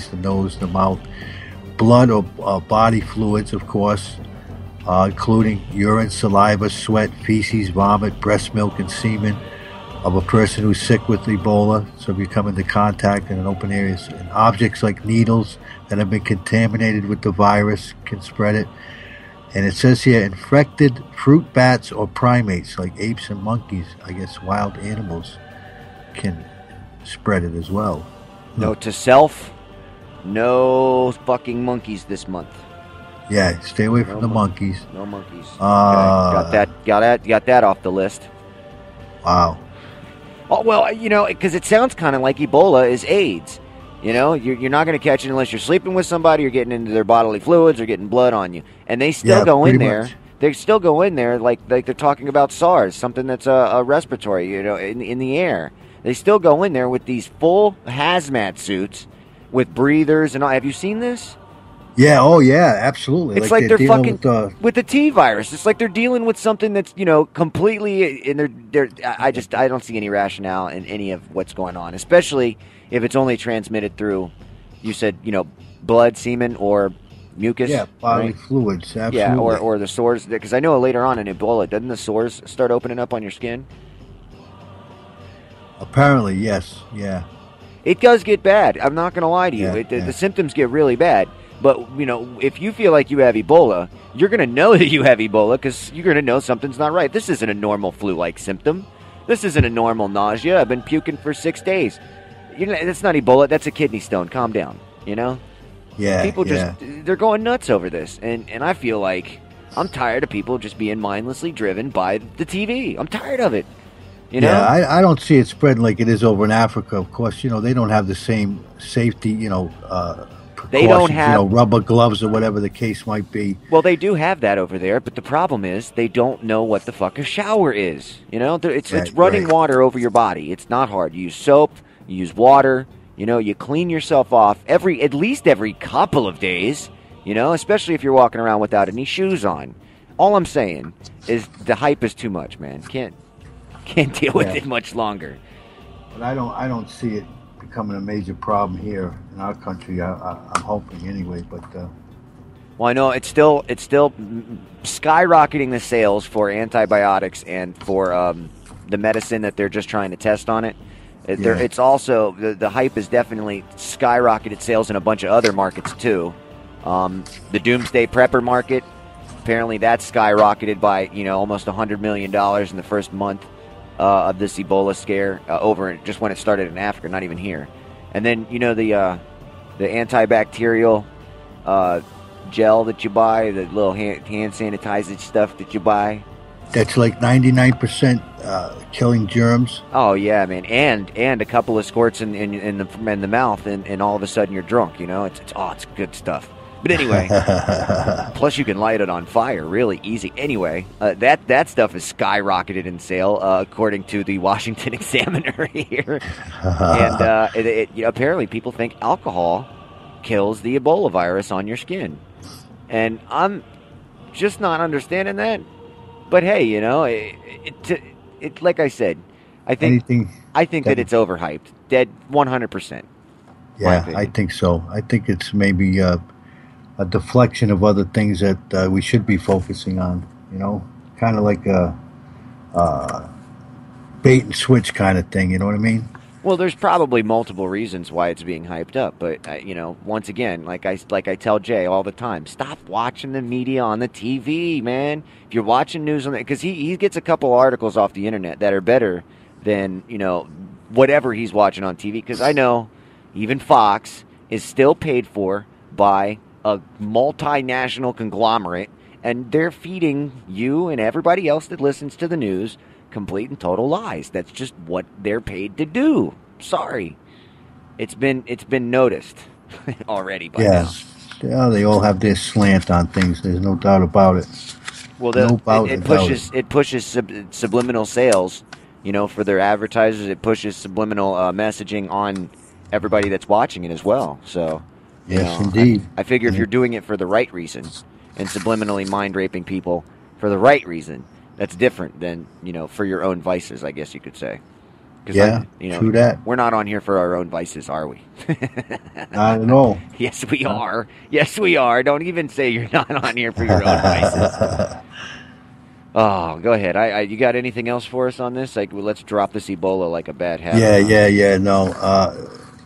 eyes, the nose, the mouth. Blood or body fluids, of course, including urine, saliva, sweat, feces, vomit, breast milk, and semen of a person who's sick with Ebola. So if you come into contact in an open area, and objects like needles that have been contaminated with the virus can spread it. And it says here, infected fruit bats or primates like apes and monkeys, I guess wild animals, can spread it as well. Note to self, no fucking monkeys this month. Yeah, stay away from the monkeys. No monkeys. Okay. Got that off the list. Wow. Oh, well, you know, because it sounds kind of like Ebola is AIDS. You know, you're not going to catch it unless you're sleeping with somebody, you're getting into their bodily fluids, or getting blood on you. And they still go in there. Much. They still go in there like they're talking about SARS, something that's a respiratory, you know, in the air. They still go in there with these full hazmat suits with breathers and all. Have you seen this? Yeah, oh yeah, absolutely. It's like they're fucking with the T virus. It's like they're dealing with something that's, you know, completely. And I don't see any rationale in any of what's going on, especially if it's only transmitted through, you said, you know, blood, semen, or mucus. Yeah, bodily fluids. Absolutely. Yeah, or the sores. Because I know later on in Ebola, doesn't the sores start opening up on your skin? Apparently, yes. Yeah. It does get bad. I'm not going to lie to you. The symptoms get really bad. But, you know, if you feel like you have Ebola, you're going to know that you have Ebola because you're going to know something's not right. This isn't a normal flu-like symptom. This isn't a normal nausea. I've been puking for 6 days. That's not Ebola. That's a kidney stone. Calm down, you know? Yeah, people they're going nuts over this. And I feel like I'm tired of people just being mindlessly driven by the TV. I'm tired of it. You know? Yeah, I don't see it spreading like it is over in Africa. Of course, you know, they don't have the same safety, you know, they don't have, you know, rubber gloves or whatever the case might be. Well, they do have that over there, but the problem is they don't know what the fuck a shower is. You know, it's running water over your body. It's not hard. You use soap, you use water, you know, you clean yourself off at least every couple of days, you know, especially if you're walking around without any shoes on. All I'm saying is the hype is too much, man. Can't deal with it much longer. But I don't see it becoming a major problem here in our country. I'm hoping anyway. But well, I know it's still skyrocketing the sales for antibiotics and for the medicine that they're just trying to test on it. It's also the hype is definitely skyrocketed sales in a bunch of other markets too. The Doomsday Prepper market, apparently that's skyrocketed by, you know, almost $100 million in the first month of this Ebola scare over just when it started in Africa, not even here. And then, you know, the antibacterial gel that you buy, the little hand sanitizer stuff that you buy. That's like 99% killing germs. Oh yeah, man, and a couple of squirts in the mouth, and all of a sudden you're drunk. You know, it's good stuff. But anyway, plus you can light it on fire really easy. Anyway, that stuff is skyrocketed in sale, according to the Washington Examiner here. And apparently people think alcohol kills the Ebola virus on your skin. And I'm just not understanding that. But hey, you know, it like I said, I think that it's overhyped. Dead 100%. Yeah, I think so. I think it's maybe a deflection of other things that we should be focusing on, you know, kind of like a bait and switch kind of thing, you know what I mean? Well, there's probably multiple reasons why it's being hyped up, but you know, once again, like I tell Jay all the time, stop watching the media on the TV, man. If you're watching news on it, because he gets a couple articles off the internet that are better than, you know, whatever he's watching on TV, because I know even Fox is still paid for by a multinational conglomerate, and they're feeding you and everybody else that listens to the news complete and total lies. That's just what they're paid to do. Sorry. It's been noticed already by now. Yeah, they all have their slant on things. There's no doubt about it. Well, it pushes subliminal sales, you know, for their advertisers. It pushes subliminal messaging on everybody that's watching it as well. So, yes, indeed. I figure if you're doing it for the right reason and subliminally mind raping people for the right reason, that's different than, you know, for your own vices, I guess you could say. Yeah, true that. We're not on here for our own vices, are we? Not at all. Yes, we are. Yes, we are. Don't even say you're not on here for your own vices. Oh, go ahead. You got anything else for us on this? Like, well, let's drop this Ebola like a bad habit. Yeah. No,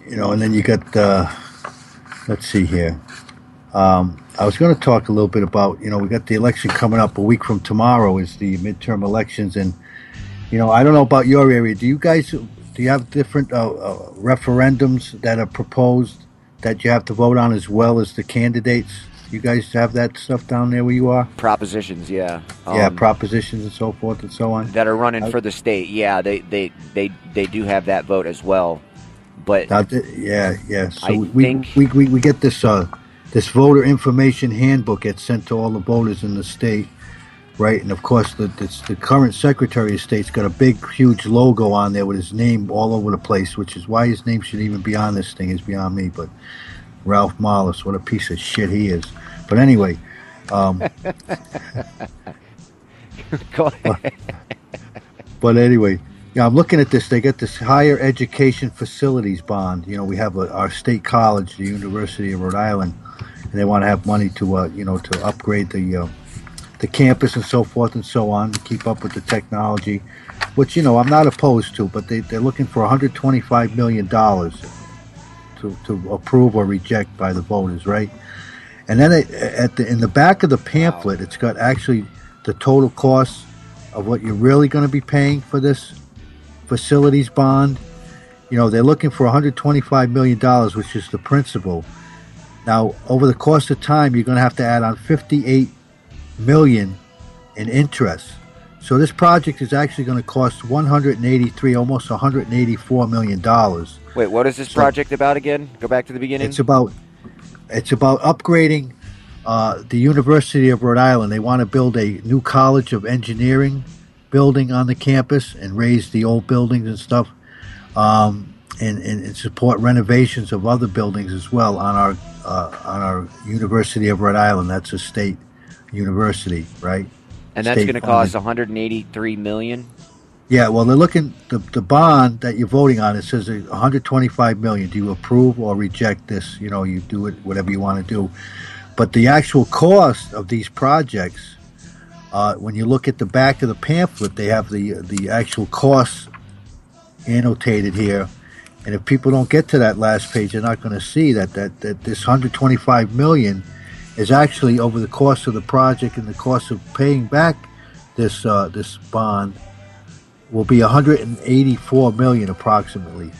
and then you got. Let's see here. I was going to talk a little bit about. We got the election coming up a week from tomorrow. Is the midterm elections, and I don't know about your area. Do you have different referendums that are proposed that you have to vote on as well as the candidates? You guys have that stuff down there where you are? Propositions, yeah. Propositions and so forth and so on. That are running for the state. Yeah, they do have that vote as well. But So we get this voter information handbook that's sent to all the voters in the state, right? And of course, the current Secretary of State's got a big, huge logo on there with his name all over the place, which is why his name should even be on this thing is beyond me. But Ralph Mollis, what a piece of shit he is. But anyway, Go ahead. But anyway, I'm looking at this. They got this higher education facilities bond. We have our state college, the University of Rhode Island, and they want to have money to to upgrade the campus and so forth and so on to keep up with the technology, which I'm not opposed to. But they're looking for $125 million to approve or reject by the voters, right? And then in the back of the pamphlet, it's got actually the total cost of what you're really going to be paying for this facilities bond. They're looking for $125 million, which is the principal. Now, over the course of time, you're going to have to add on $58 million in interest. So this project is actually going to cost almost $184 million. Wait, what is this project about again? Go back to the beginning. It's about upgrading the University of Rhode Island. They want to build a new College of Engineering building on the campus and raise the old buildings and stuff, and support renovations of other buildings as well on our University of Rhode Island. That's a state university, right? And that's going to cost $183 million. Yeah, well, they're looking the bond that you're voting on. It says $125 million. Do you approve or reject this? You do it whatever you want to do. But the actual cost of these projects, when you look at the back of the pamphlet, they have the actual costs annotated here. And if people don't get to that last page, they're not going to see that this $125 million is actually over the course of the project, and the cost of paying back this bond will be $184 million approximately.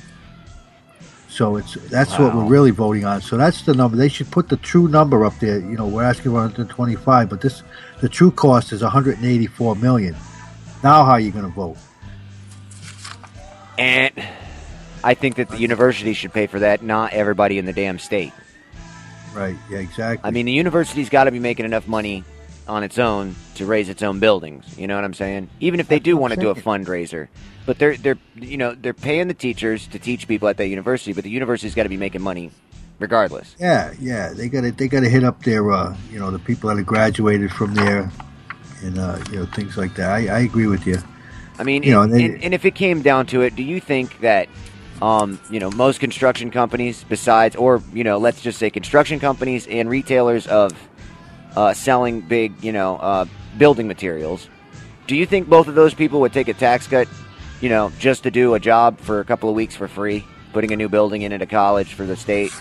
So that's what we're really voting on. So that's the number. They should put the true number up there. We're asking for 125, but the true cost is $184 million. Now, how are you going to vote? And I think that the university should pay for that, not everybody in the damn state. Right. Yeah. Exactly. I mean, the university's got to be making enough money on its own to raise its own buildings. You know what I'm saying? Even if they do want to do a fundraiser, but they're paying the teachers to teach people at that university, but the university's got to be making money regardless. Yeah. They got to hit up their the people that have graduated from there, and things like that. I agree with you. I mean, and if it came down to it, do you think that most construction companies, besides, or let's just say construction companies and retailers of selling big, building materials, do you think both of those people would take a tax cut, just to do a job for a couple of weeks for free, putting a new building in at a college for the state?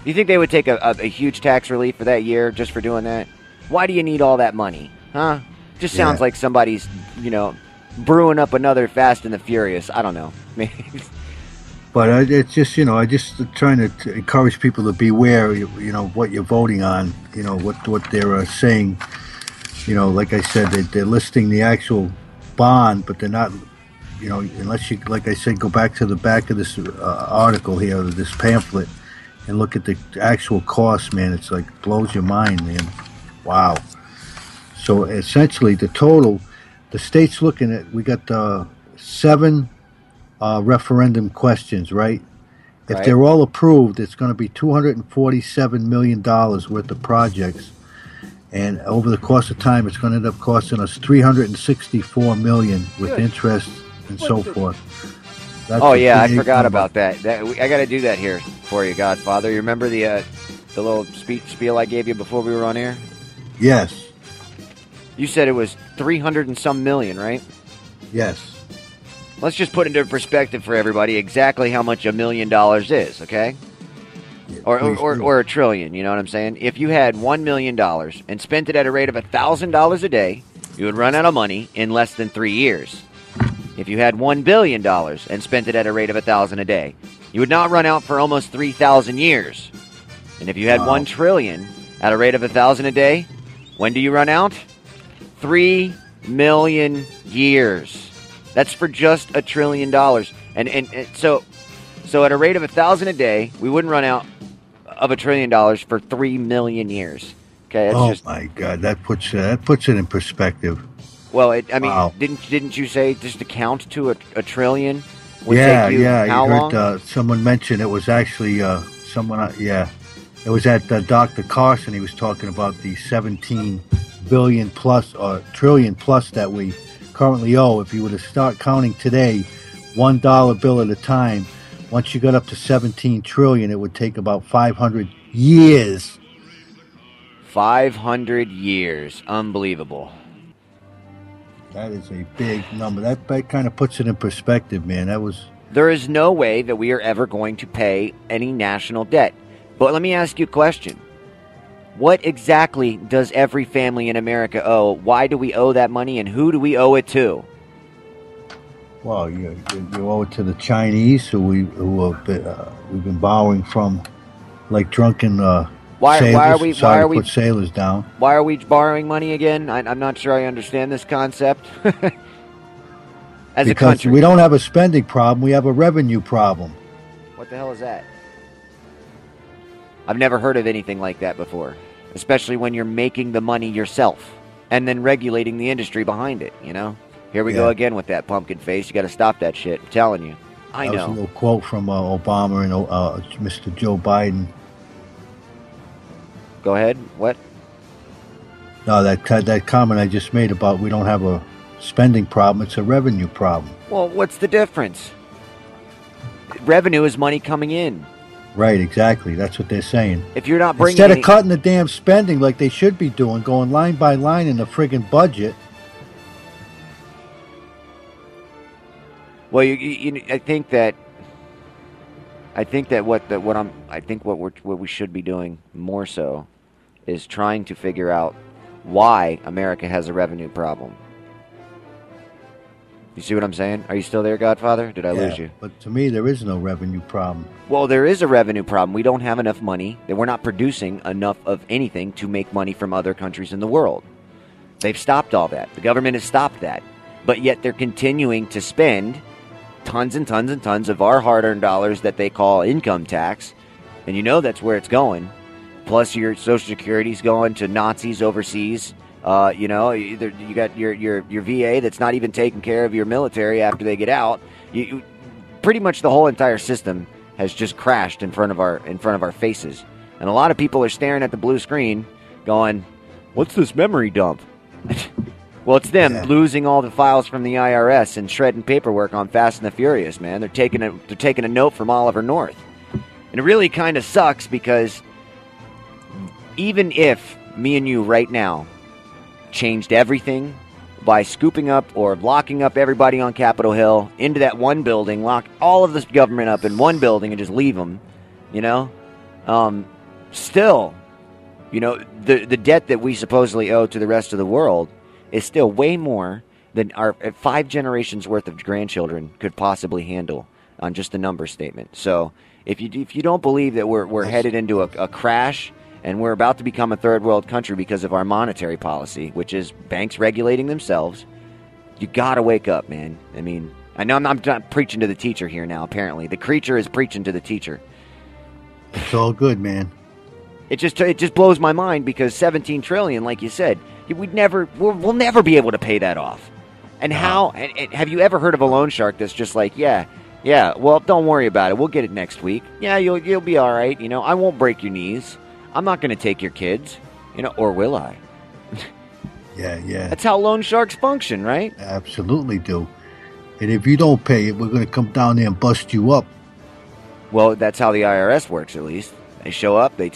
Do you think they would take a huge tax relief for that year just for doing that? Why do you need all that money? Huh? Just sounds like somebody's, brewing up another Fast and the Furious. I don't know. But it's just, I just trying to encourage people to beware, what you're voting on, what they're saying. Like I said, they're listing the actual bond, but they're not, unless you, like I said, go back to the back of this article here, this pamphlet, and look at the actual cost, man. It's like blows your mind, man. Wow. So essentially, the total, the state's looking at, we got 7 referendum questions, right? If they're all approved, it's going to be $247 million worth of projects, and over the course of time, it's going to end up costing us $364 million with interest and so forth. Oh yeah, I forgot about that. I got to do that here for you, Godfather. You remember the little spiel I gave you before we were on air? Yes. You said it was 300 and some million, right? Yes. Let's just put into perspective for everybody exactly how much $1 million is, okay? Yeah, or a trillion, you know what I'm saying? If you had $1 million and spent it at a rate of $1,000 a day, you would run out of money in less than 3 years. If you had $1 billion and spent it at a rate of $1,000 a day, you would not run out for almost 3,000 years. And if you had 1 trillion at a rate of $1,000 a day, when do you run out? 3 million years. That's for just $1 trillion. And so at a rate of 1,000 a day, we wouldn't run out of $1 trillion for 3 million years. Okay. That's my God, that puts it in perspective. Well, wow. Didn't you say just to count to a trillion would take you how long? Heard someone mentioned it was actually someone. Yeah, it was at Dr. Carson. He was talking about the 17 billion plus or trillion plus that we currently owe. If you were to start counting today, $1 bill at a time, once you got up to 17 trillion, it would take about 500 years. 500 years. Unbelievable. That is a big number. That kind of puts it in perspective, man. There is no way that we are ever going to pay any national debt. But let me ask you a question. What exactly does every family in America owe? Why do we owe that money, and who do we owe it to? Well, you owe it to the Chinese, who we've been borrowing from, like drunken sailors. Why are we put sailors down? Why are we borrowing money again? I'm not sure I understand this concept. Because a country, we don't have a spending problem; we have a revenue problem. What the hell is that? I've never heard of anything like that before, especially when you're making the money yourself and then regulating the industry behind it, you know? Here we go again with that pumpkin face. You got to stop that shit. I'm telling you. I know. That was a little quote from Obama and Mr. Joe Biden. Go ahead. What? No, that comment I just made about we don't have a spending problem. It's a revenue problem. Well, what's the difference? Revenue is money coming in. Right, exactly. That's what they're saying. If you're not bringing instead of cutting the damn spending like they should be doing, going line by line in the friggin' budget. Well, I think that what we should be doing more so is trying to figure out why America has a revenue problem. You see what I'm saying? Are you still there, Godfather? Did I lose you? But to me, there is no revenue problem. Well, there is a revenue problem. We don't have enough money. That we're not producing enough of anything to make money from other countries in the world. They've stopped all that. The government has stopped that. But yet they're continuing to spend tons and tons and tons of our hard-earned dollars that they call income tax. And you know that's where it's going. Plus your Social Security's going to Nazis overseas. You got your VA that's not even taking care of your military after they get out. Pretty much the whole entire system has just crashed in front of our faces. And a lot of people are staring at the blue screen going, "What's this memory dump?" Well, it's them losing all the files from the IRS and shredding paperwork on Fast and the Furious, man. They're taking a note from Oliver North. And it really kind of sucks because even if me and you right now changed everything by scooping up or locking up everybody on Capitol Hill into that one building, lock all of this government up in one building and just leave them, still, the debt that we supposedly owe to the rest of the world is still way more than our 5 generations worth of grandchildren could possibly handle on just a number statement. So if you don't believe that we're headed into a crash and we're about to become a third world country because of our monetary policy, which is banks regulating themselves, you got to wake up, man. I mean, I know I'm not preaching to the teacher here now, apparently. The creature is preaching to the teacher. It's all good, man. It just blows my mind because 17 trillion, like you said, we'll never be able to pay that off. And how? And have you ever heard of a loan shark that's just like, yeah, well, don't worry about it. We'll get it next week. Yeah, you'll be all right. I won't break your knees. I'm not going to take your kids, or will I? Yeah. That's how loan sharks function, right? Absolutely do. And if you don't pay it, we're going to come down there and bust you up. Well, that's how the IRS works, at least. They show up, they